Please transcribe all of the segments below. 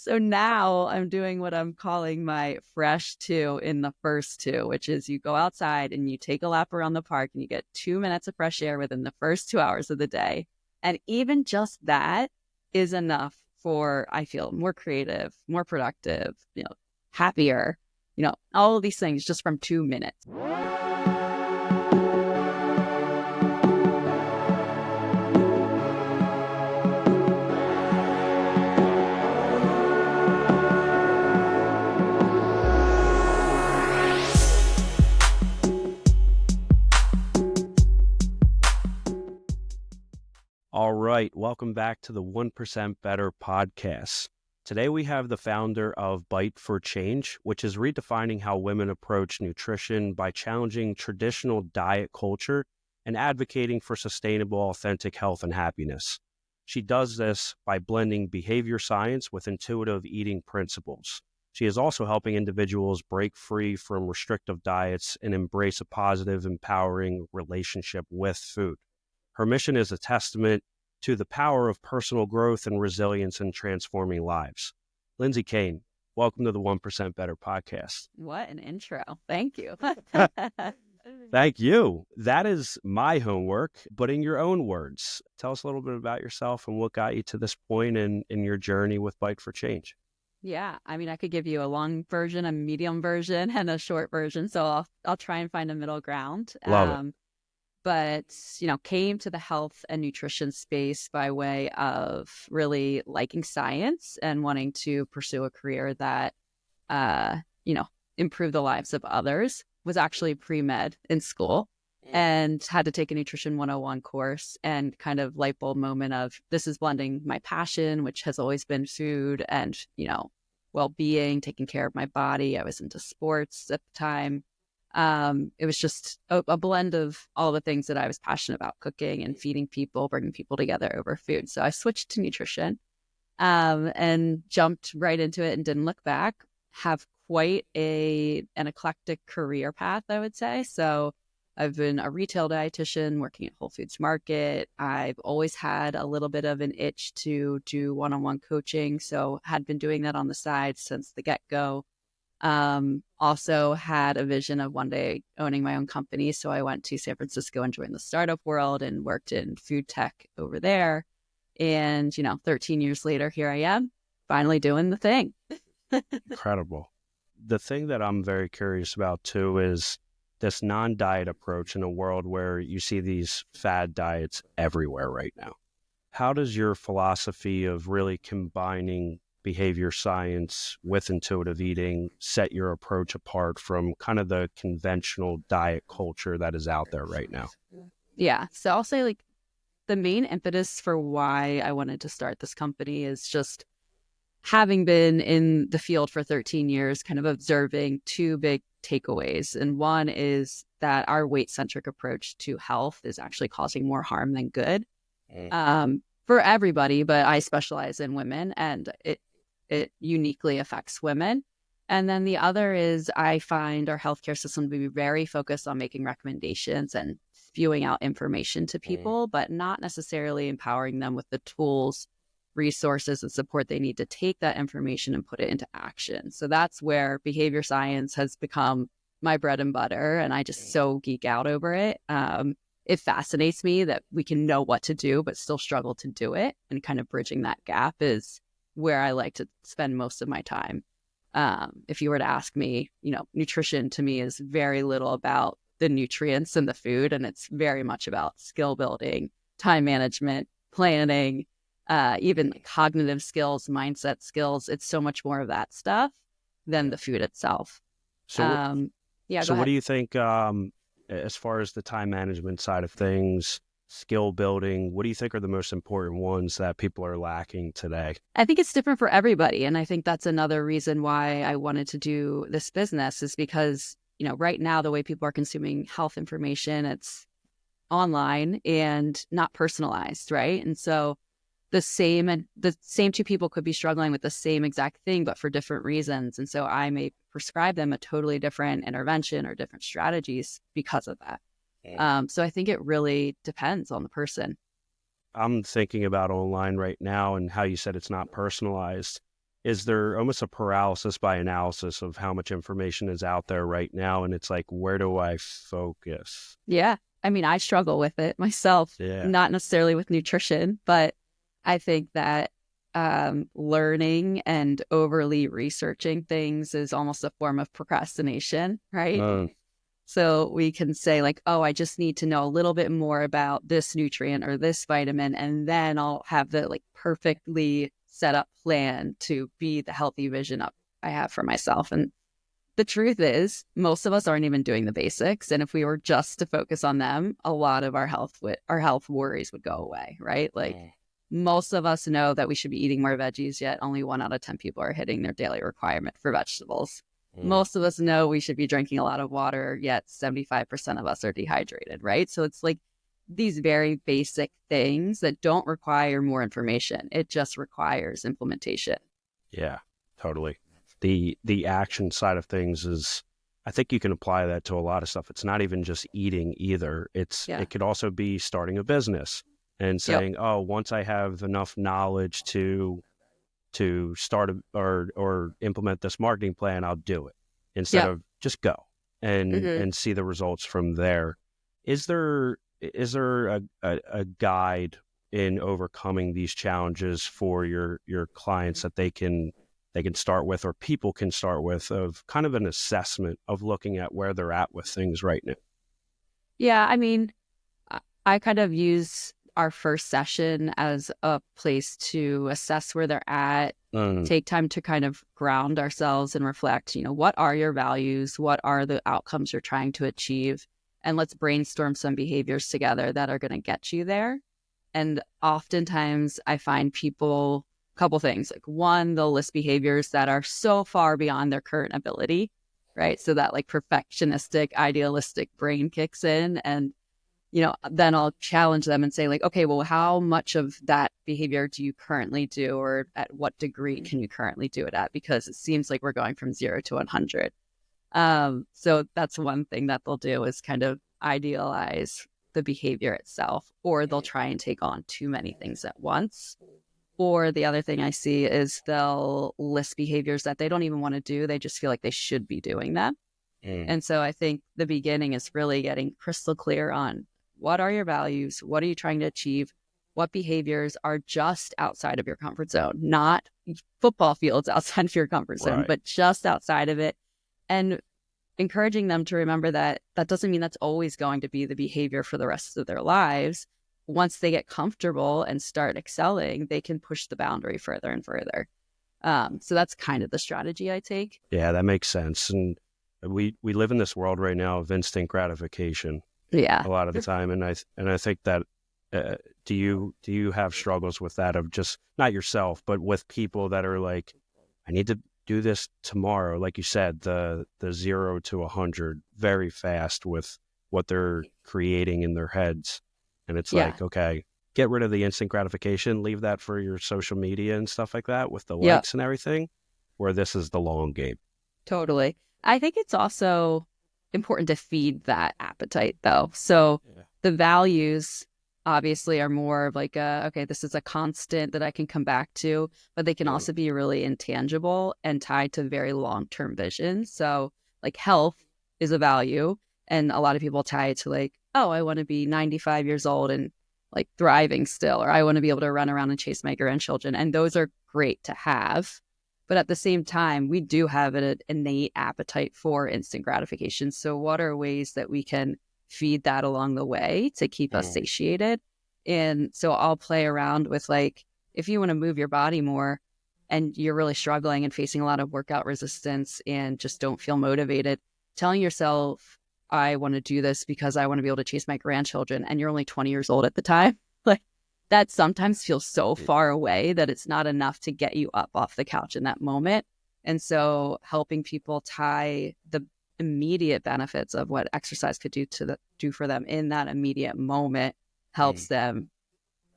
So now I'm doing what I'm calling my fresh 2 in the first 2, which is you go outside and you take a lap around the park and you get 2 minutes of fresh air within the first 2 hours of the day. And even just that is enough for, I feel, more creative, more productive, happier, all of these things just from 2 minutes. All right, welcome back to the 1% Bttr Podcast. Today we have the founder of Bttr Change, which is redefining how women approach nutrition by challenging traditional diet culture and advocating for sustainable, authentic health and happiness. She does this by blending behavior science with intuitive eating principles. She is also helping individuals break free from restrictive diets and embrace a positive, empowering relationship with food. Her mission is a testament to the power of personal growth and resilience in transforming lives. Lindsay, Kane, welcome to the 1% Bttr Podcast. What an intro. Thank you. Thank you. That is my homework, but in your own words, tell us a little bit about yourself and what got you to this point in your journey with Bttr Change. Yeah, I mean, I could give you a long version, a medium version, and a short version, so I'll try and find a middle ground. Love it. But, came to the health and nutrition space by way of really liking science and wanting to pursue a career that, improved the lives of others. Was actually pre-med in school and had to take a Nutrition 101 course, and kind of light bulb moment of this is blending my passion, which has always been food and, well-being, taking care of my body. I was into sports at the time. It was just a blend of all the things that I was passionate about: cooking and feeding people, bringing people together over food. So I switched to nutrition and jumped right into it and didn't look back. Have quite an eclectic career path, I would say. So I've been a retail dietitian working at Whole Foods Market. I've always had a little bit of an itch to do one-on-one coaching. So had been doing that on the side since the get-go. Also had a vision of one day owning my own company. So I went to San Francisco and joined the startup world and worked in food tech over there. And, 13 years later, here I am finally doing the thing. Incredible. The thing that I'm very curious about too is this non-diet approach in a world where you see these fad diets everywhere right now. How does your philosophy of really combining behavior science with intuitive eating set your approach apart from kind of the conventional diet culture that is out there right now? Yeah. So I'll say the main impetus for why I wanted to start this company is just having been in the field for 13 years, kind of observing 2 big takeaways. And one is that our weight-centric approach to health is actually causing more harm than good for everybody, but I specialize in women, and it uniquely affects women. And then the other is I find our healthcare system to be very focused on making recommendations and spewing out information to people, but not necessarily empowering them with the tools, resources, and support they need to take that information and put it into action. So that's where behavior science has become my bread and butter, and I just so geek out over it. It fascinates me that we can know what to do, but still struggle to do it. And kind of bridging that gap is where I like to spend most of my time. If you were to ask me, nutrition to me is very little about the nutrients in the food, and it's very much about skill building, time management, planning, even cognitive skills, mindset skills. It's so much more of that stuff than the food itself. So what do you think, as far as the time management side of things, skill building, what do you think are the most important ones that people are lacking today? I think it's different for everybody. And I think that's another reason why I wanted to do this business, is because, right now, the way people are consuming health information, it's online and not personalized, right? And so the same 2 people could be struggling with the same exact thing, but for different reasons. And so I may prescribe them a totally different intervention or different strategies because of that. So I think it really depends on the person. I'm thinking about online right now and how you said it's not personalized. is there almost a paralysis by analysis of how much information is out there right now? And it's like, where do I focus? Yeah. I mean, I struggle with it myself, Yeah. not necessarily with nutrition, but I think that learning and overly researching things is almost a form of procrastination, right? So we can say like, oh, I just need to know a little bit more about this nutrient or this vitamin, and then I'll have the like perfectly set up plan to be the healthy vision up I have for myself. And the truth is, most of us aren't even doing the basics. And if we were just to focus on them, a lot of our health worries would go away, right? Like most of us know that we should be eating more veggies, yet only 1 out of 10 people are hitting their daily requirement for vegetables. Most of us know we should be drinking a lot of water, yet 75% of us are dehydrated, right? So it's like these very basic things that don't require more information. It just requires implementation. Yeah, totally. The action side of things is, I think you can apply that to a lot of stuff. It's not even just eating either. It could also be starting a business and saying, oh, once I have enough knowledge to start or implement this marketing plan, I'll do it, instead of just go and see the results from there. Is there a guide in overcoming these challenges for your clients that they can start with, or people can start with, of kind of an assessment of looking at where they're at with things right now? Yeah, I mean, I kind of use our first session as a place to assess where they're at, take time to kind of ground ourselves and reflect, what are your values? What are the outcomes you're trying to achieve? And let's brainstorm some behaviors together that are going to get you there. And oftentimes I find people, a couple things, like one, they'll list behaviors that are so far beyond their current ability, right? So that like perfectionistic, idealistic brain kicks in, and then I'll challenge them and say like, okay, well, how much of that behavior do you currently do, or at what degree can you currently do it at? Because it seems like we're going from 0 to 100. So that's one thing that they'll do, is kind of idealize the behavior itself, or they'll try and take on too many things at once. Or the other thing I see is they'll list behaviors that they don't even want to do. They just feel like they should be doing them. And so I think the beginning is really getting crystal clear on, what are your values? What are you trying to achieve? What behaviors are just outside of your comfort zone? Not football fields outside of your comfort zone, but just outside of it. And encouraging them to remember that that doesn't mean that's always going to be the behavior for the rest of their lives. Once they get comfortable and start excelling, they can push the boundary further and further. So that's kind of the strategy I take. Yeah, that makes sense. And we live in this world right now of instant gratification. Yeah, a lot of the time, and I think that do you have struggles with that, of just not yourself, but with people that are like, I need to do this tomorrow, like you said, the 0 to 100 very fast with what they're creating in their heads, and it's like, okay, get rid of the instant gratification, leave that for your social media and stuff like that with the likes and everything, where this is the long game. Totally. I think it's also important to feed that appetite, though. So the values obviously are more of like okay, this is a constant that I can come back to, but they can also be really intangible and tied to very long-term vision. So like health is a value, and a lot of people tie it to like, oh, I want to be 95 years old and like thriving still, or I want to be able to run around and chase my grandchildren. And those are great to have. But at the same time, we do have an innate appetite for instant gratification. So what are ways that we can feed that along the way to keep us satiated? And so I'll play around with like, if you want to move your body more and you're really struggling and facing a lot of workout resistance and just don't feel motivated, telling yourself, I want to do this because I want to be able to chase my grandchildren, and you're only 20 years old at the time, like, that sometimes feels so far away that it's not enough to get you up off the couch in that moment. And so helping people tie the immediate benefits of what exercise could do for them in that immediate moment helps them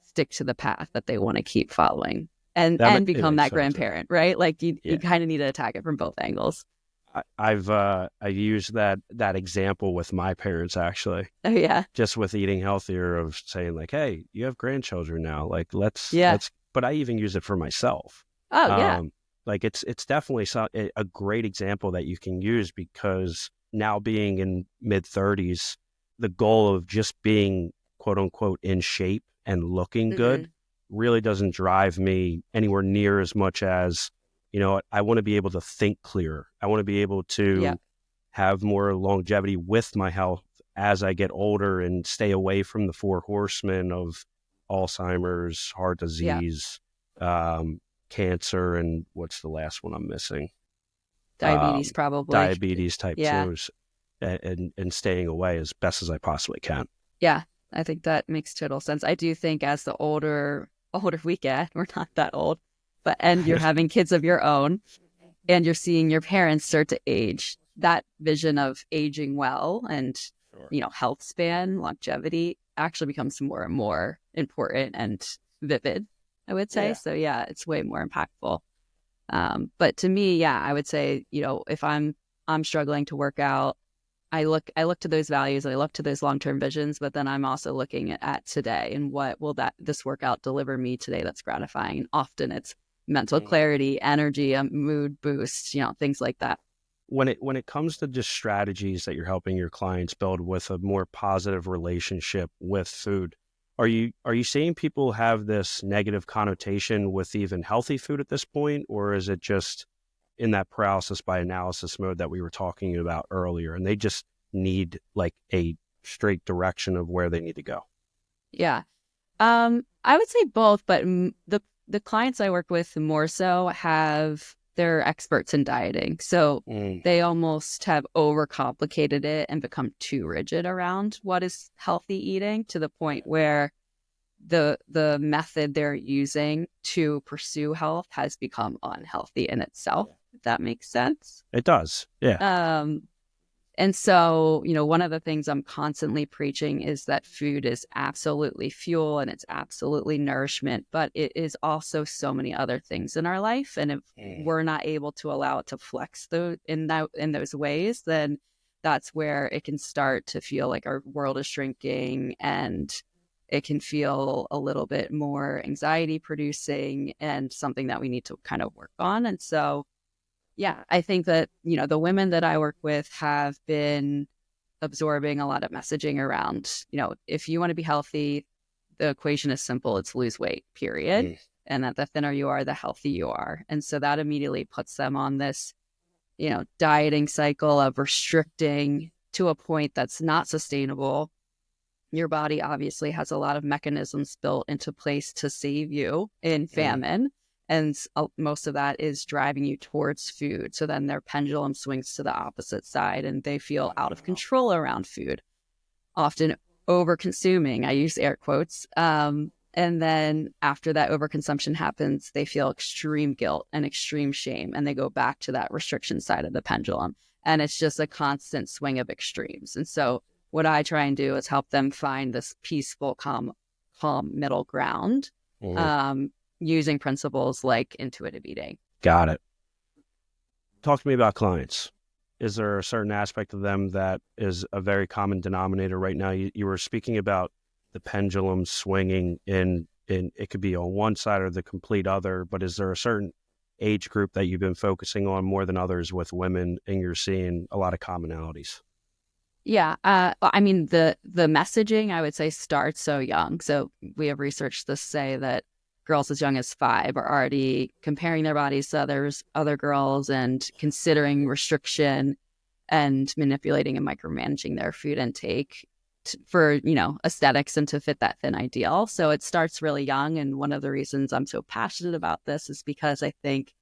stick to the path that they want to keep following and become that grandparent, right? Like you kind of need to attack it from both angles. I've used that example with my parents, actually. Oh yeah. Just with eating healthier, of saying like, hey, you have grandchildren now, like let's but I even use it for myself. Oh yeah. Like it's definitely a great example that you can use, because now being in mid-30s, the goal of just being quote unquote in shape and looking good really doesn't drive me anywhere near as much as, I want to be able to think clearer. I want to be able to have more longevity with my health as I get older and stay away from the four horsemen of Alzheimer's, heart disease, cancer, and what's the last one I'm missing? Diabetes, probably. Diabetes type 2s, and staying away as best as I possibly can. Yeah, I think that makes total sense. I do think as the older we get, we're not that old, and you're having kids of your own, and you're seeing your parents start to age, that vision of aging well and, health span, longevity actually becomes more and more important and vivid, I would say. So yeah, it's way more impactful. But to me, I would say, if I'm struggling to work out, I look to those values, and I look to those long-term visions, but then I'm also looking at today and what will this workout deliver me today that's gratifying. And often it's mental clarity, energy, a mood boost, things like that. When it comes to just strategies that you're helping your clients build with a more positive relationship with food, are you seeing people have this negative connotation with even healthy food at this point, or is it just in that paralysis by analysis mode that we were talking about earlier, and they just need like a straight direction of where they need to go? Yeah. I would say both, but the clients I work with more so they're experts in dieting. So they almost have overcomplicated it and become too rigid around what is healthy eating, to the point where the method they're using to pursue health has become unhealthy in itself, if that makes sense. It does. Yeah. And so, one of the things I'm constantly preaching is that food is absolutely fuel and it's absolutely nourishment, but it is also so many other things in our life. And if we're not able to allow it to flex in those ways, then that's where it can start to feel like our world is shrinking, and it can feel a little bit more anxiety producing and something that we need to kind of work on. And so, yeah, I think that, the women that I work with have been absorbing a lot of messaging around, if you want to be healthy, the equation is simple. It's lose weight, period. And that the thinner you are, the healthier you are. And so that immediately puts them on this, dieting cycle of restricting to a point that's not sustainable. Your body obviously has a lot of mechanisms built into place to save you in famine. And most of that is driving you towards food. So then their pendulum swings to the opposite side, and they feel out of control around food, often over consuming. I use air quotes. And then after that overconsumption happens, they feel extreme guilt and extreme shame, and they go back to that restriction side of the pendulum. And it's just a constant swing of extremes. And so what I try and do is help them find this peaceful, calm middle ground. Using principles like intuitive eating. Got it. Talk to me about clients. Is there a certain aspect of them that is a very common denominator right now? You were speaking about the pendulum swinging in it could be on one side or the complete other, but is there a certain age group that you've been focusing on more than others with women, and you're seeing a lot of commonalities? Yeah. I mean, the messaging, I would say, starts so young. So we have research to say that girls as young as 5 are already comparing their bodies to other girls and considering restriction and manipulating and micromanaging their food intake for, aesthetics and to fit that thin ideal. So it starts really young. And one of the reasons I'm so passionate about this is because I think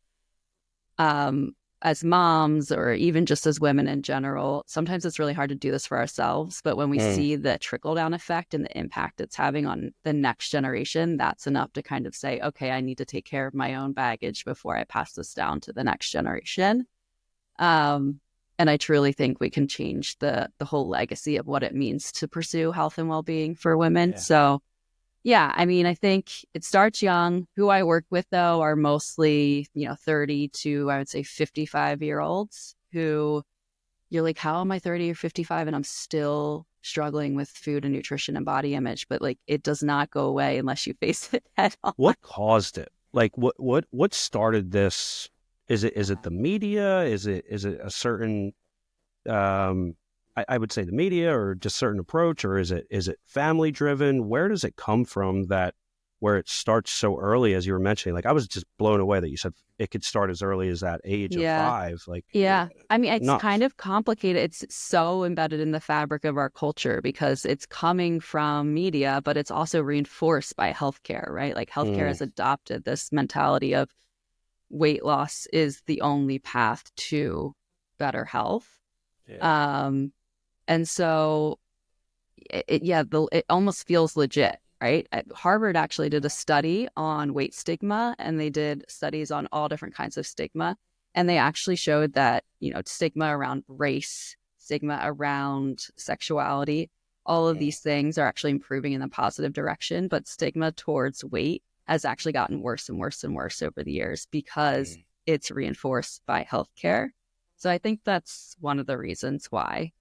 as moms, or even just as women in general, sometimes it's really hard to do this for ourselves. But when we see the trickle-down effect and the impact it's having on the next generation, that's enough to kind of say, okay, I need to take care of my own baggage before I pass this down to the next generation. And I truly think we can change the whole legacy of what it means to pursue health and well-being for women. Yeah. So yeah, I mean, I think it starts young. Who I work with, though, are mostly, 30 to, I would say, 55-year-olds who you're like, how am I 30 or 55 and I'm still struggling with food and nutrition and body image? But like, it does not go away unless you face it head on. What caused it? Like, what started this Is it the media? Is it a certain I would say the media, or just certain approach, or is it family driven? Where does it come from that where it starts so early, as you were mentioning? Like, I was just blown away that you said it could start as early as that age of Yeah. 5. Like, Yeah. I mean, it's kind nuts. of complicated. It's so embedded in the fabric of our culture because it's coming from media, but it's also reinforced by healthcare, right? Like healthcare Mm, has adopted this mentality of weight loss is the only path to better health. yeah. Um, and so it almost feels legit, right? Harvard actually did a study on weight stigma, and they did studies on all different kinds of stigma. And they actually showed that, stigma around race, stigma around sexuality, all of these things are actually improving in a positive direction. But stigma towards weight has actually gotten worse and worse and worse over the years because it's reinforced by healthcare. So I think that's one of the reasons why.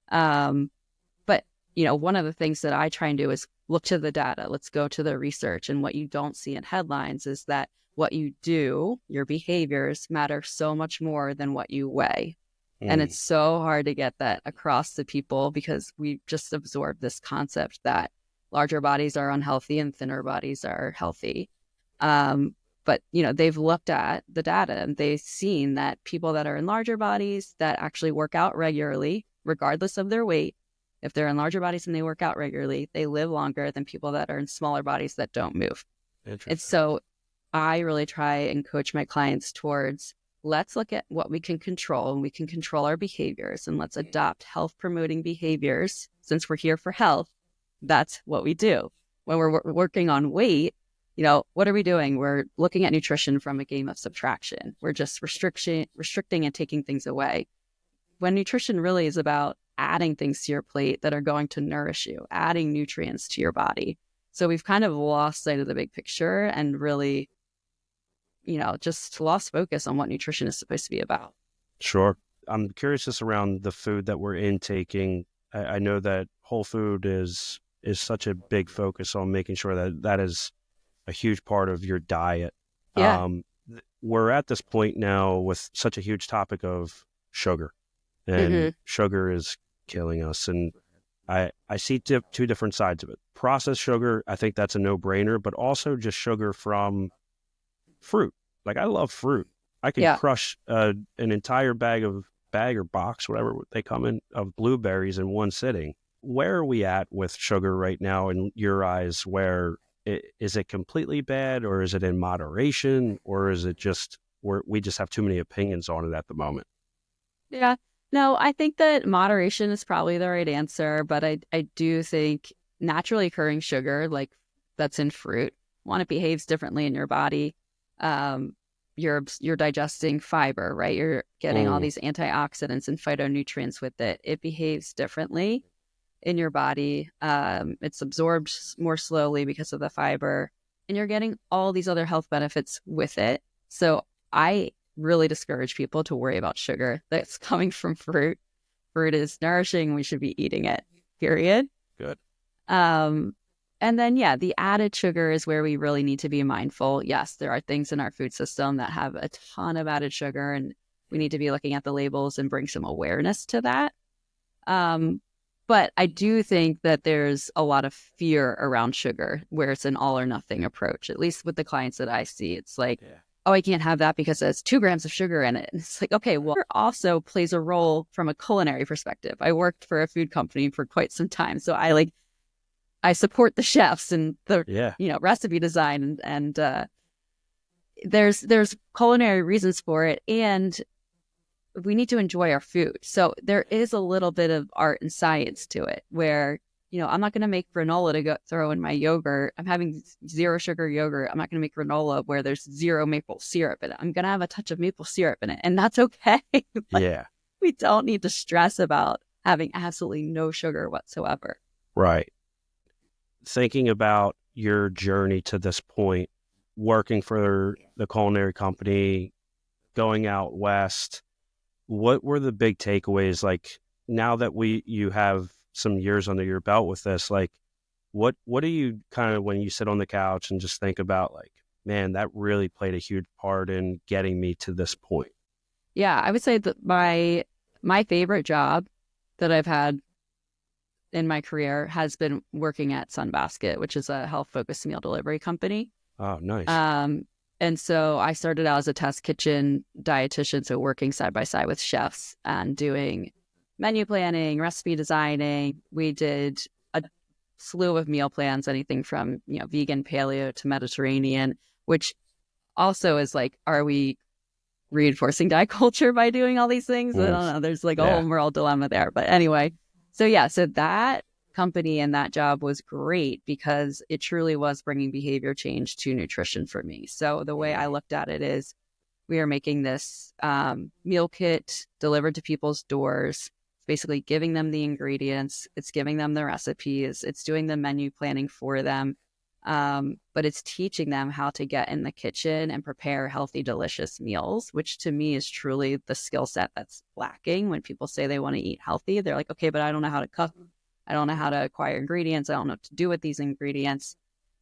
But one of the things that I try and do is look to the data. Let's go to the research. And what you don't see in headlines is that what you do, your behaviors, matter so much more than what you weigh. And it's so hard to get that across to people because we just absorbed this concept that larger bodies are unhealthy and thinner bodies are healthy. But they've looked at the data and they've seen that people that are in larger bodies that actually work out regularly, regardless of their weight, if they're in larger bodies and they work out regularly, they live longer than people that are in smaller bodies that don't move. And so I really try and coach my clients towards, let's look at what we can control, and we can control our behaviors, and let's adopt health promoting behaviors. Since we're here for health, that's what we do. When we're working on weight, what are we doing? We're looking at nutrition from a game of subtraction. We're just restricting and taking things away. When nutrition really is about adding things to your plate that are going to nourish you, adding nutrients to your body. So we've kind of lost sight of the big picture and really, just lost focus on what nutrition is supposed to be about. Sure. I'm curious just around the food that we're intaking. I know that whole food is such a big focus on making sure that that is a huge part of your diet. Yeah. We're at this point now with such a huge topic of sugar, and Mm-hmm. sugar is killing us. And I see two different sides of it. Processed sugar, I think that's a no-brainer, but also just sugar from fruit. Like, I love fruit. I could Yeah. crush an entire bag or box, whatever they come in, of blueberries in one sitting. Where are we at with sugar right now in your eyes? Is it completely bad, or is it in moderation, or is it just we just have too many opinions on it at the moment? Yeah. No, I think that moderation is probably the right answer, but I do think naturally occurring sugar, like that's in fruit, it behaves differently in your body. You're digesting fiber, right? You're getting all these antioxidants and phytonutrients with it. It behaves differently in your body. It's absorbed more slowly because of the fiber, and you're getting all these other health benefits with it. So I really discourage people to worry about sugar that's coming from fruit. Fruit is nourishing. We should be eating it, period. Good. And then, the added sugar is where we really need to be mindful. Yes, there are things in our food system that have a ton of added sugar, and we need to be looking at the labels and bring some awareness to that. But I do think that there's a lot of fear around sugar where it's an all or nothing approach, at least with the clients that I see. It's like, oh, I can't have that because it has 2 grams of sugar in it. And it's like, okay, well, it also plays a role from a culinary perspective. I worked for a food company for quite some time. So I support the chefs and the recipe design, and there's culinary reasons for it, and we need to enjoy our food. So there is a little bit of art and science to it where, I'm not going to make granola to throw in my yogurt. I'm having 0 sugar yogurt. I'm not going to make granola where there's 0 maple syrup in it. I'm going to have a touch of maple syrup in it, and that's okay. We don't need to stress about having absolutely no sugar whatsoever. Right. Thinking about your journey to this point, working for the culinary company, going out west, what were the big takeaways? Like, now that you have some years under your belt with this, like, what do you kind of, when you sit on the couch and just think about, like, man, that really played a huge part in getting me to this point. Yeah, I would say that my favorite job that I've had in my career has been working at Sunbasket, which is a health-focused meal delivery company. Oh, nice. And so I started out as a test kitchen dietitian, so working side by side with chefs and doing menu planning, recipe designing. We did a slew of meal plans, anything from, vegan, paleo to Mediterranean, which also is like, are we reinforcing diet culture by doing all these things? I don't know. There's like a whole moral dilemma there. But anyway, so that company and that job was great because it truly was bringing behavior change to nutrition for me. So the way I looked at it is we are making this meal kit delivered to people's doors, basically giving them the ingredients. It's giving them the recipes. It's doing the menu planning for them. But it's teaching them how to get in the kitchen and prepare healthy, delicious meals, which to me is truly the skill set that's lacking. When people say they want to eat healthy, they're like, okay, but I don't know how to cook. I don't know how to acquire ingredients. I don't know what to do with these ingredients.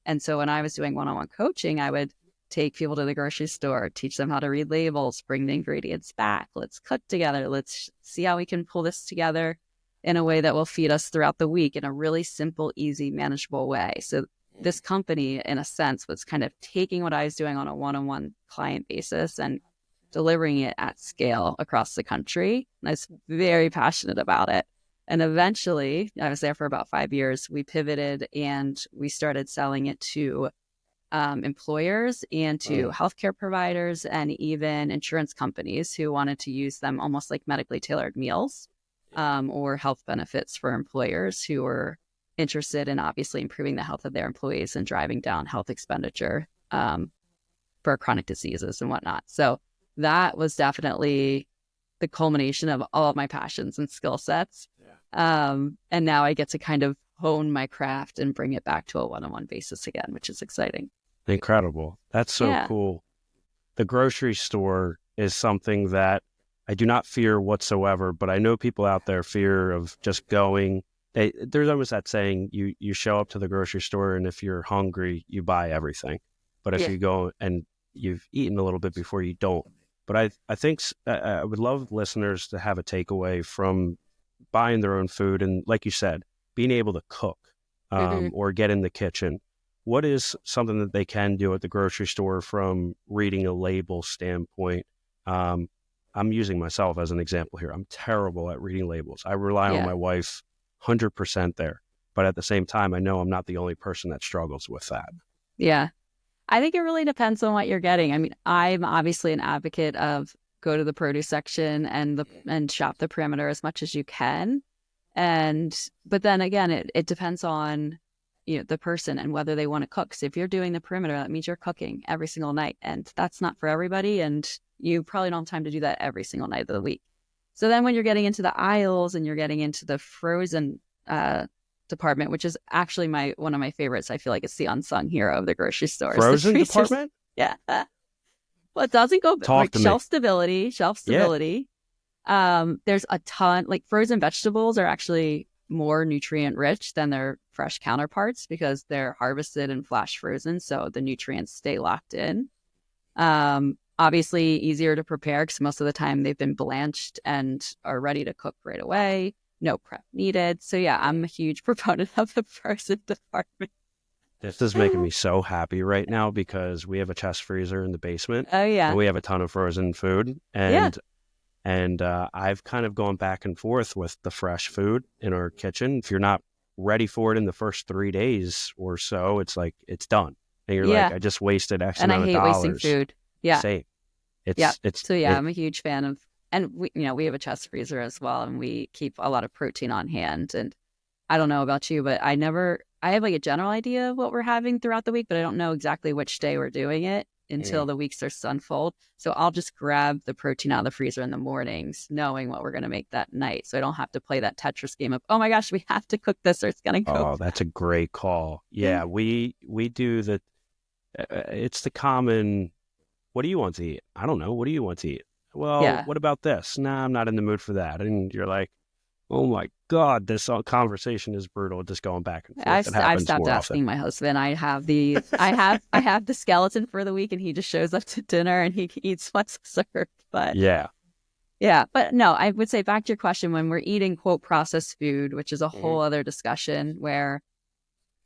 And so when I was doing one-on-one coaching, I would take people to the grocery store, teach them how to read labels, bring the ingredients back. Let's cook together. Let's see how we can pull this together in a way that will feed us throughout the week in a really simple, easy, manageable way. So this company, in a sense, was kind of taking what I was doing on a one-on-one client basis and delivering it at scale across the country. And I was very passionate about it. And eventually, I was there for about 5 years, we pivoted and we started selling it to employers and to healthcare providers and even insurance companies who wanted to use them almost like medically tailored meals or health benefits for employers who were interested in obviously improving the health of their employees and driving down health expenditure for chronic diseases and whatnot. So that was definitely the culmination of all of my passions and skill sets. And now I get to kind of hone my craft and bring it back to a one-on-one basis again, which is exciting. Incredible. That's so cool. The grocery store is something that I do not fear whatsoever, but I know people out there fear of just going. There's almost that saying, you show up to the grocery store and if you're hungry, you buy everything. But if you go and you've eaten a little bit before, you don't. But I think I would love listeners to have a takeaway from buying their own food. And like you said, being able to cook or get in the kitchen. What is something that they can do at the grocery store from reading a label standpoint? I'm using myself as an example here. I'm terrible at reading labels. I rely on my wife 100% there. But at the same time, I know I'm not the only person that struggles with that. Yeah. I think it really depends on what you're getting. I mean, I'm obviously an advocate of go to the produce section and shop the perimeter as much as you can. But then again, it depends on the person and whether they want to cook. So if you're doing the perimeter, that means you're cooking every single night, and that's not for everybody. And you probably don't have time to do that every single night of the week. So then when you're getting into the aisles and you're getting into the frozen department, which is actually one of my favorites. I feel like it's the unsung hero of the grocery store. Frozen department? Yeah. Well, it doesn't go like shelf stability. There's a ton, like frozen vegetables are actually more nutrient rich than their fresh counterparts because they're harvested and flash frozen. So the nutrients stay locked in. Obviously easier to prepare because most of the time they've been blanched and are ready to cook right away. No prep needed. So yeah, I'm a huge proponent of the frozen department. This is making me so happy right now because we have a chest freezer in the basement. Oh yeah. And we have a ton of frozen food. And I've kind of gone back and forth with the fresh food in our kitchen. If you're not ready for it in the first 3 days or so, it's like, it's done. And you're like, I just wasted X amount of dollars. And I hate wasting food. Yeah. Same. I'm a huge fan of, and we have a chest freezer as well, and we keep a lot of protein on hand. And I don't know about you, but I have like a general idea of what we're having throughout the week, but I don't know exactly which day we're doing it until the week starts to unfold. So I'll just grab the protein out of the freezer in the mornings, knowing what we're going to make that night. So I don't have to play that Tetris game of, oh my gosh, we have to cook this or it's going to go. Oh, that's a great call. Yeah, we do the, it's the common, what do you want to eat? I don't know. What do you want to eat? Well, what about this? Nah, I'm not in the mood for that. And you're like, Oh my God, this conversation is brutal. Just going back and forth. It I've happens stopped more often. asking my husband. I have the skeleton for the week, and he just shows up to dinner and he eats what's served. But Yeah. yeah, but no, I would say back to your question, when we're eating quote processed food, which is a Mhm. whole other discussion where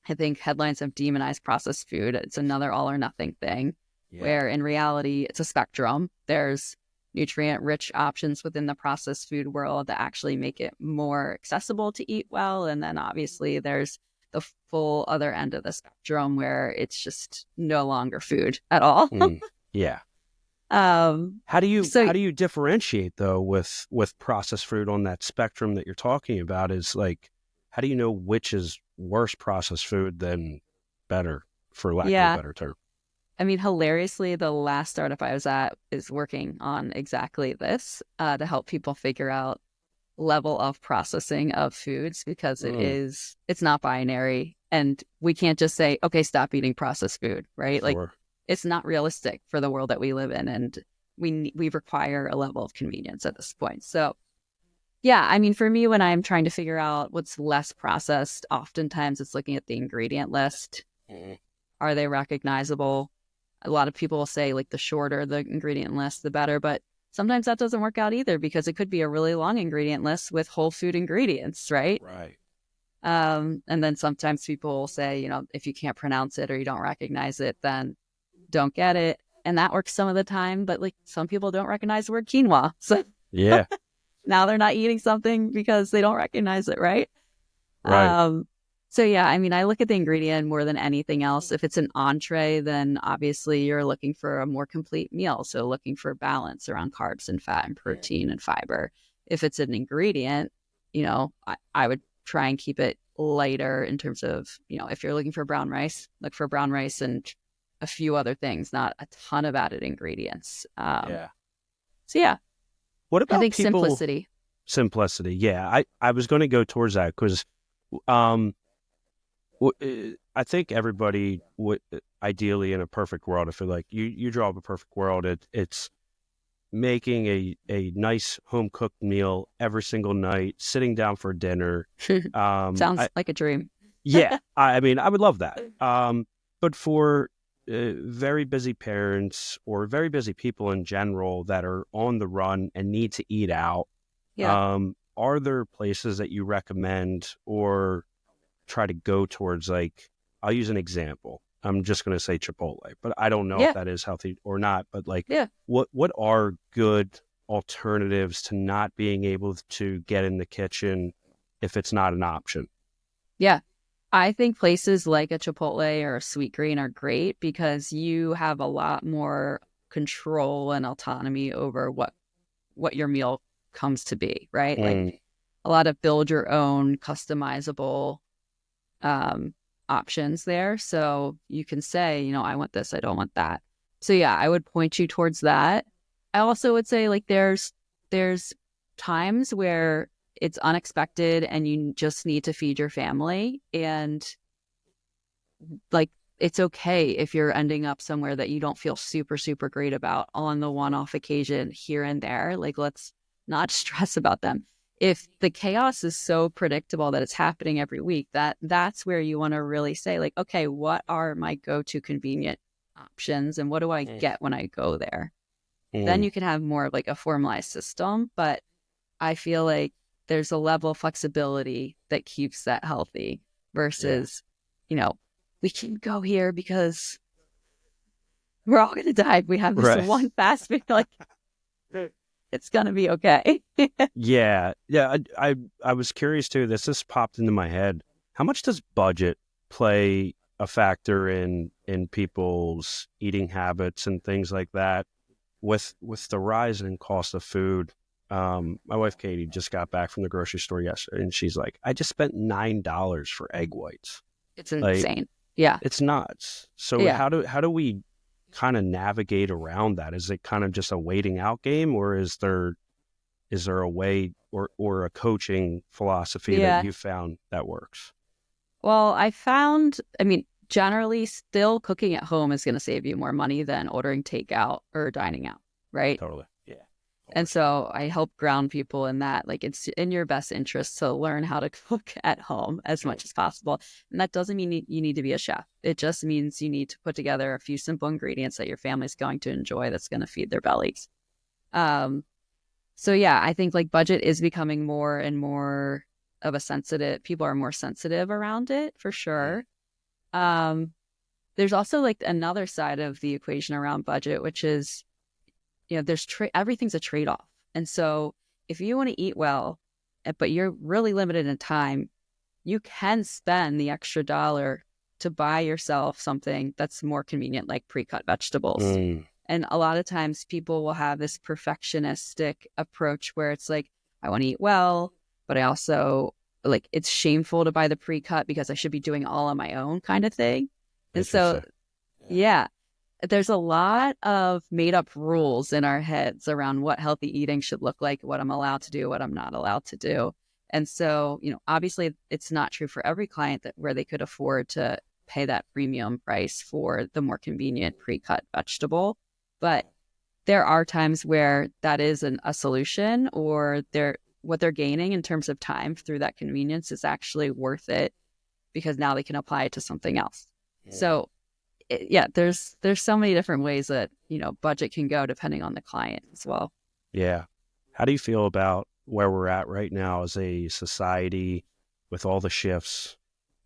I think headlines have demonized processed food. It's another all or nothing thing, Yeah. where in reality, it's a spectrum. There's nutrient rich options within the processed food world that actually make it more accessible to eat well. And then obviously, there's the full other end of the spectrum where it's just no longer food at all. Mm. Yeah. um, How do so you differentiate though with processed food on that spectrum that you're talking about? Is like, how do you know which is worse processed food than better, for lack of a yeah, better term? I mean, hilariously, the last startup I was at is working on exactly this to help people figure out level of processing of foods because Mm, it's not binary. And we can't just say, okay, stop eating processed food, right? Like sure. it's not realistic for the world that we live in. And we require a level of convenience at this point. So yeah, I mean, for me, when I'm trying to figure out what's less processed, oftentimes it's looking at the ingredient list. Mm, Are they recognizable? A lot of people will say like the shorter the ingredient list, the better, but sometimes that doesn't work out either because it could be a really long ingredient list with whole food ingredients, right? right. And then sometimes people will say, if you can't pronounce it or you don't recognize it, then don't get it. And that works some of the time, but like some people don't recognize the word quinoa. So Yeah. now they're not eating something because they don't recognize it, right? Right. Um, so yeah, I mean, I look at the ingredient more than anything else. If it's an entree, then obviously you're looking for a more complete meal. So looking for balance around carbs and fat and protein and fiber. If it's an ingredient, I would try and keep it lighter in terms of, if you're looking for brown rice, look for brown rice and a few other things, not a ton of added ingredients. Yeah. So yeah, What I about think people? simplicity. Simplicity. Yeah. I was going to go towards that because um, I think everybody would ideally in a perfect world, if you're like you draw up a perfect world, it's making a nice home cooked meal every single night, sitting down for dinner. Sounds like a dream. Yeah, I mean, I would love that. But for very busy parents or very busy people in general that are on the run and need to eat out, Yeah. are there places that you recommend or try to go towards? Like, I'll use an example. I'm just going to say Chipotle, but I don't know if Yeah. that is healthy or not. But like, Yeah. what are good alternatives to not being able to get in the kitchen if it's not an option? Yeah. I think places like a Chipotle or a Sweet Green are great because you have a lot more control and autonomy over what your meal comes to be, right? Like Mm, a lot of build your own customizable um options there. So you can say, I want this, I don't want that. So yeah, I would point you towards that. I also would say like there's times where it's unexpected and you just need to feed your family, and like it's okay if you're ending up somewhere that you don't feel super super great about on the one-off occasion here and there. Like let's not stress about them. If the chaos is so predictable that it's happening every week, that's where you want to really say like, okay, what are my go-to convenient options and what do I mm, get when I go there? Then mm, you can have more of like a formalized system. But I feel like there's a level of flexibility that keeps that healthy yeah, versus, you know, we can go here because we're all going to die if we have this right. one fast food. Like, it's going to be okay. Yeah, yeah. I was curious too. This just popped into my head. How much does budget play a factor in people's eating habits and things like that? With the rise in cost of food, my wife Katie just got back from the grocery store yesterday, and she's like, "I just spent $9 for egg whites." It's Like, insane. Yeah. it's nuts. So Yeah. how do we kind of navigate around that? Is it kind of just a waiting out game, or is there a way or a coaching philosophy that Yeah. you found that works? Well, I mean, generally, still cooking at home is going to save you more money than ordering takeout or dining out, right? Totally. Yeah. And so I help ground people in that. Like, it's in your best interest to learn how to cook at home as much as possible. And that doesn't mean you need to be a chef. It just means you need to put together a few simple ingredients that your family's going to enjoy, that's going to feed their bellies. So yeah, I think like budget is becoming more and more of a sensitive, people are more sensitive around it for sure. There's also like another side of the equation around budget, which is, there's everything's a trade-off. And so if you want to eat well, but you're really limited in time, you can spend the extra dollar to buy yourself something that's more convenient, like pre-cut vegetables. And a lot of times people will have this perfectionistic approach where it's like, I want to eat well, but I also like, it's shameful to buy the pre-cut because I should be doing all on my own kind of thing. And so, yeah, there's a lot of made up rules in our heads around what healthy eating should look like, what I'm allowed to do, what I'm not allowed to do. And so, obviously it's not true for every client where they could afford to pay that premium price for the more convenient pre-cut vegetable. But there are times where that is a solution, or what they're gaining in terms of time through that convenience is actually worth it because now they can apply it to something else. So there's so many different ways that, budget can go depending on the client as well. Yeah. How do you feel about where we're at right now as a society with all the shifts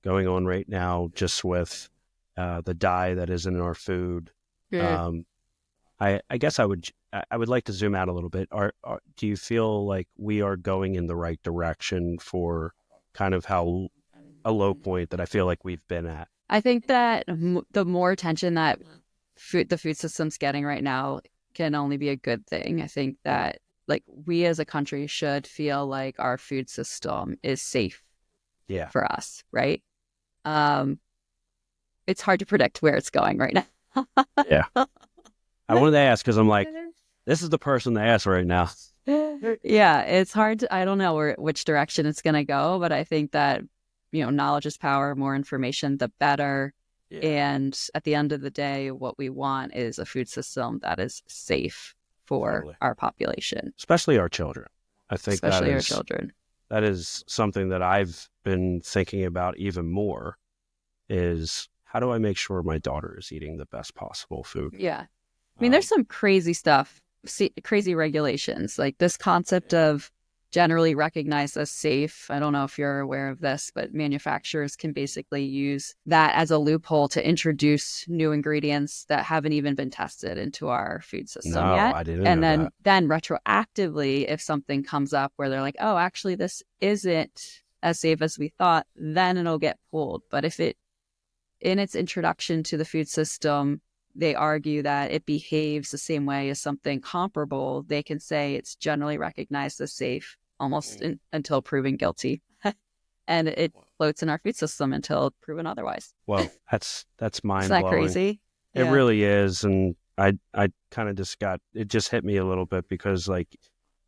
going on right now, just with the dye that is in our food? I guess I would like to zoom out a little bit. Do you feel like we are going in the right direction for kind of how a low point that I feel like we've been at? I think that the more attention that the food system's getting right now can only be a good thing. I think that like we as a country should feel like our food system is safe for us, right? It's hard to predict where it's going right now. Yeah. I wanted to ask because I'm like, this is the person to ask right now. Yeah, it's hard I don't know which direction it's going to go, but I think that, knowledge is power, more information, the better. Yeah. And at the end of the day, what we want is a food system that is safe for our population. Especially our children. I think our children. That is something that I've been thinking about even more is how do I make sure my daughter is eating the best possible food? Yeah. I mean, there's some crazy stuff, crazy regulations, like this concept of generally recognized as safe. I don't know if you're aware of this, but manufacturers can basically use that as a loophole to introduce new ingredients that haven't even been tested into our food system yet. I didn't know that. Then retroactively, if something comes up where they're like, oh, actually, this isn't as safe as we thought, then it'll get pulled. But if it, in its introduction to the food system, they argue that it behaves the same way as something comparable, they can say it's generally recognized as safe almost until proven guilty. And it floats in our food system until proven otherwise. Well, that's mind-blowing. Isn't that crazy? It really is. And I kind of it just hit me a little bit because like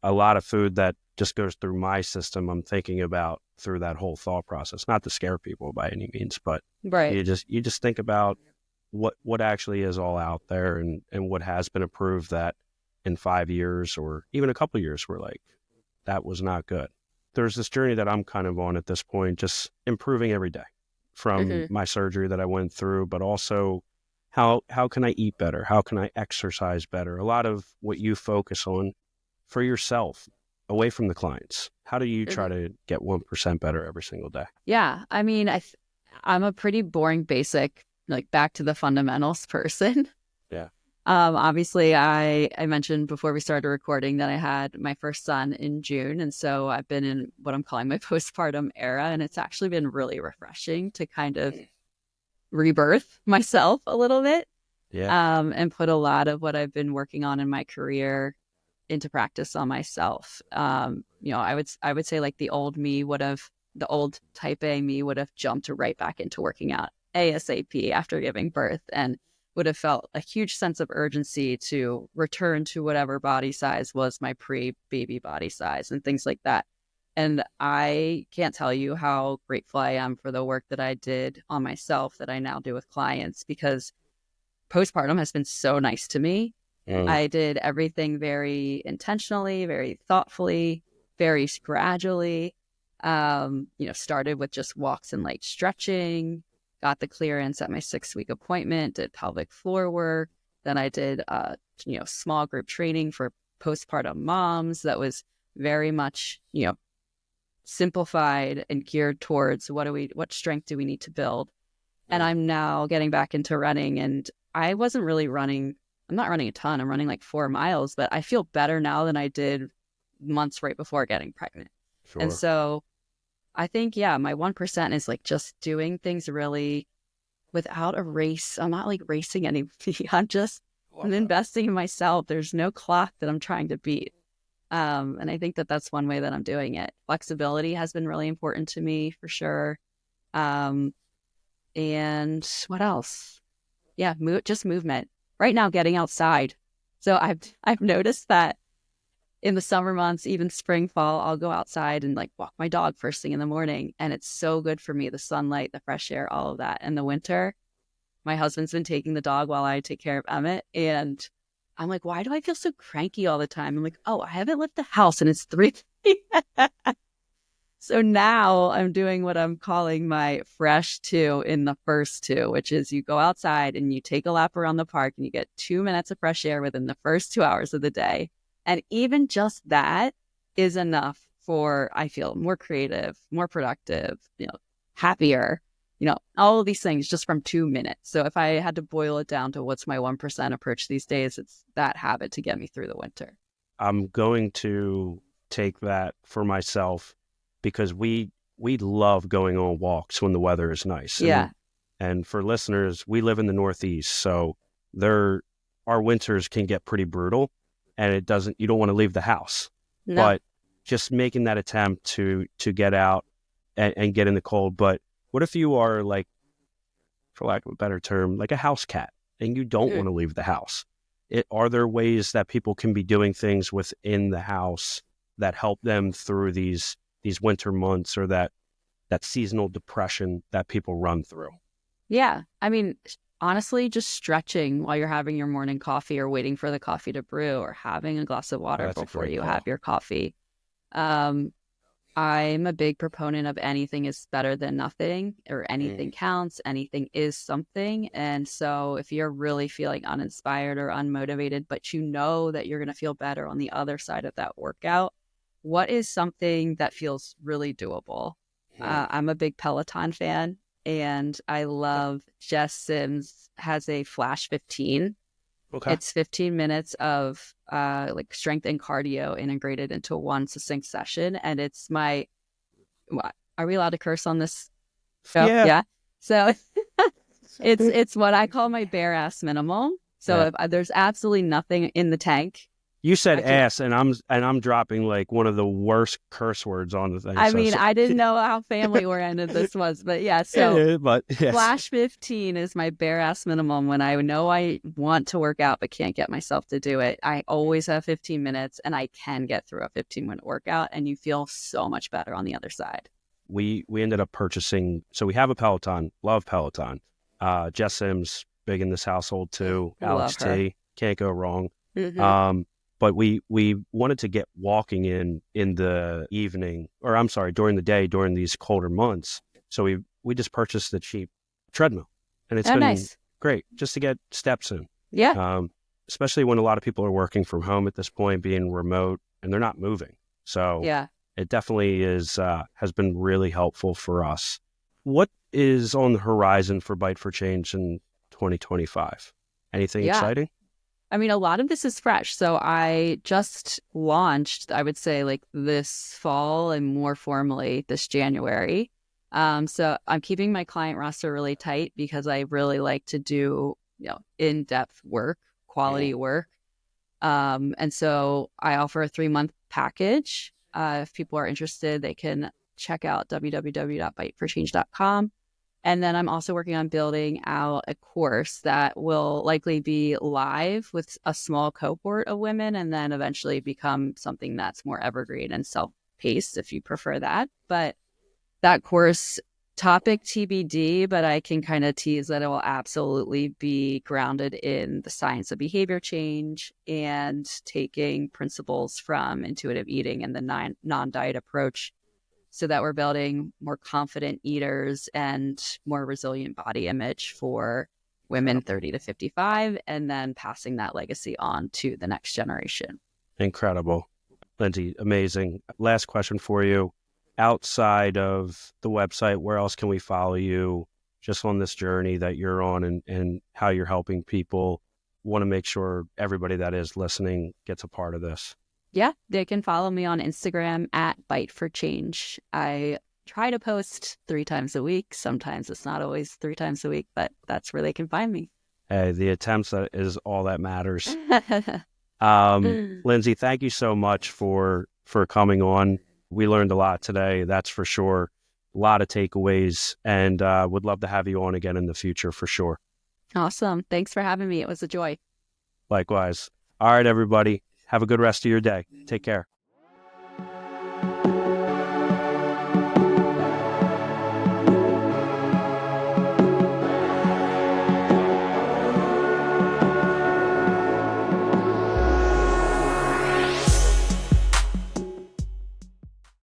a lot of food that just goes through my system, I'm thinking about through that whole thought process, not to scare people by any means, but you just think about what actually is all out there and what has been approved that in 5 years or even a couple of years we're like, that was not good. There's this journey that I'm kind of on at this point, just improving every day from my surgery that I went through, but also how can I eat better? How can I exercise better? A lot of what you focus on for yourself away from the clients. How do you try to get 1% better every single day? Yeah. I mean, I'm a pretty boring, basic, like back to the fundamentals person. Yeah. Obviously, I mentioned before we started recording that I had my first son in June. And so I've been in what I'm calling my postpartum era. And it's actually been really refreshing to kind of rebirth myself a little bit. Yeah. And put a lot of what I've been working on in my career into practice on myself. I would say like the old type A me would have jumped right back into working out ASAP after giving birth and would have felt a huge sense of urgency to return to whatever body size was my pre-baby body size and things like that. And I can't tell you how grateful I am for the work that I did on myself that I now do with clients, because postpartum has been so nice to me. I did everything very intentionally, very thoughtfully, very gradually. Started with just walks and light stretching, got the clearance at my 6-week appointment, did pelvic floor work. Then I did, small group training for postpartum moms that was very much, simplified and geared towards what strength do we need to build. And I'm now getting back into running, and I wasn't really running. I'm not running a ton. I'm running like 4 miles, but I feel better now than I did months right before getting pregnant. Sure. And so I think, my 1% is like just doing things really without a race. I'm not like racing anybody. I'm investing in myself. There's no clock that I'm trying to beat. And I think that that's one way that I'm doing it. Flexibility has been really important to me for sure. And what else? Yeah, just movement. Right now, getting outside. So I've noticed that in the summer months, even spring, fall, I'll go outside and like walk my dog first thing in the morning. And it's so good for me. The sunlight, the fresh air, all of that. In the winter, my husband's been taking the dog while I take care of Emmett. And I'm like, why do I feel so cranky all the time? I'm like, oh, I haven't left the house and it's 3 p.m. So now I'm doing what I'm calling my fresh 2 in the first 2, which is you go outside and you take a lap around the park and you get 2 minutes of fresh air within the first 2 hours of the day. And even just that is enough for, I feel, more creative, more productive, happier, all of these things just from 2 minutes. So if I had to boil it down to what's my 1% approach these days, it's that habit to get me through the winter. I'm going to take that for myself because we love going on walks when the weather is nice. Yeah. And for listeners, we live in the Northeast, so our winters can get pretty brutal, and you don't want to leave the house. No. But just making that attempt to get out and get in the cold. But what if you are like, for lack of a better term, like a house cat and you don't want to leave the house? Are there ways that people can be doing things within the house that help them through these winter months or that seasonal depression that people run through? Yeah. I mean, honestly, just stretching while you're having your morning coffee or waiting for the coffee to brew or having a glass of water before you have your coffee. I'm a big proponent of anything is better than nothing, or anything counts, anything is something. And so if you're really feeling uninspired or unmotivated, but you know that you're going to feel better on the other side of that workout, what is something that feels really doable? I'm a big Peloton fan, and I love Jess Sims has a Flash 15. Okay. It's 15 minutes of like strength and cardio integrated into one succinct session. And it's are we allowed to curse on this show? Yeah. So it's what I call my bare ass minimum. So if there's absolutely nothing in the tank. You said ass, and I'm dropping like one of the worst curse words on the thing. I mean, I didn't know how family oriented this was, but yeah. So yes. Flash 15 is my bare ass minimum when I know I want to work out but can't get myself to do it. I always have 15 minutes, and I can get through a 15-minute workout, and you feel so much better on the other side. We ended up purchasing. So we have a Peloton. Love Peloton. Jess Sims, big in this household too. Alex T, can't go wrong. Mm-hmm. But we wanted to get walking in the evening, or I'm sorry, during the day, during these colder months. So we just purchased the cheap treadmill, and it's been great just to get steps in. Yeah. Especially when a lot of people are working from home at this point, being remote, and they're not moving. So yeah, it definitely has been really helpful for us. What is on the horizon for Bttr Change in 2025? Anything exciting? I mean, a lot of this is fresh. So I just launched, I would say, like this fall and more formally this January. So I'm keeping my client roster really tight because I really like to do, in-depth work, quality work. And so I offer a 3-month package. If people are interested, they can check out www.bttforchange.com. And then I'm also working on building out a course that will likely be live with a small cohort of women, and then eventually become something that's more evergreen and self-paced if you prefer that. But that course Topic TBD, but I can kind of tease that it will absolutely be grounded in the science of behavior change and taking principles from intuitive eating and the non-diet approach so that we're building more confident eaters and more resilient body image for women 30 to 55, and then passing that legacy on to the next generation. Incredible. Lindsay, amazing. Last question for you. Outside of the website, where else can we follow you just on this journey that you're on and how you're helping people? Want to make sure everybody that is listening gets a part of this. Yeah, they can follow me on Instagram at Bttr Change. I try to post 3 times a week. Sometimes it's not always 3 times a week, but that's where they can find me. Hey, the attempts is all that matters. Lindsay, thank you so much for coming on. We learned a lot today, that's for sure. A lot of takeaways, and would love to have you on again in the future for sure. Awesome. Thanks for having me. It was a joy. Likewise. All right, everybody. Have a good rest of your day. Take care.